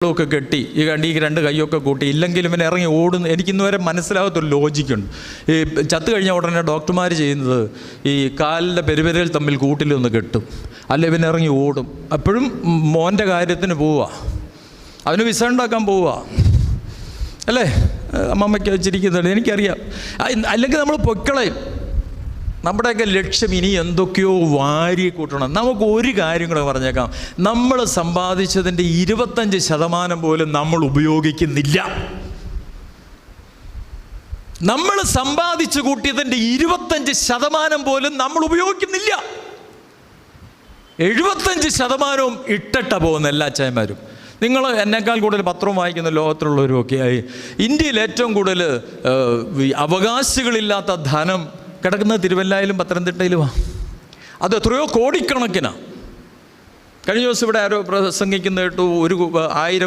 ഒക്കെ കെട്ടി ഈ രണ്ട് കൈയൊക്കെ കൂട്ടി, ഇല്ലെങ്കിലും ഇവൻ ഇറങ്ങി ഓടുന്നു. എനിക്കിന്ന് വരെ മനസ്സിലാകാത്തൊരു ലോജിക്കുണ്ട്. ഈ ചത്തു കഴിഞ്ഞ ഉടനെ ഡോക്ടർമാർ ചെയ്യുന്നത് ഈ കാലിൻ്റെ പെരുവിരൽ തമ്മിൽ കൂട്ടിലൊന്ന് കെട്ടും, അല്ല ഇവൻ ഇറങ്ങി ഓടും. അപ്പോഴും മോൻ്റെ കാര്യത്തിന് പോവുക, അവന് വിസ ഉണ്ടാക്കാൻ പോവുക അല്ലേ? അമ്മമ്മയ്ക്ക് വെച്ചിരിക്കുന്നുണ്ട്, എനിക്കറിയാം. അല്ലെങ്കിൽ നമ്മൾ പൊക്കളയും. നമ്മുടെയൊക്കെ ലക്ഷ്യം ഇനി എന്തൊക്കെയോ വാരി കൂട്ടണം. നമുക്ക് ഒരു കാര്യം കൂടെ പറഞ്ഞേക്കാം, നമ്മൾ സമ്പാദിച്ചതിൻ്റെ 25% പോലും നമ്മൾ ഉപയോഗിക്കുന്നില്ല. നമ്മൾ സമ്പാദിച്ചു കൂട്ടിയതിൻ്റെ 25% പോലും നമ്മൾ ഉപയോഗിക്കുന്നില്ല. 75% ഇട്ടിട്ട പോകുന്ന എല്ലാ അച്ചായന്മാരും. നിങ്ങൾ എന്നേക്കാൾ കൂടുതൽ പത്രവും വായിക്കുന്ന ലോകത്തിലുള്ളവരുമൊക്കെ ആയി. ഇന്ത്യയിൽ ഏറ്റവും കൂടുതൽ അവകാശികളില്ലാത്ത ധനം കിടക്കുന്നത് തിരുവല്ലയിലും പത്തനംതിട്ടയിലുമാണ്. അത് എത്രയോ കോടിക്കണക്കിനാണ്. കഴിഞ്ഞ ദിവസം ഇവിടെ ആരോ പ്രസംഗിക്കുന്ന കേട്ടു, 1000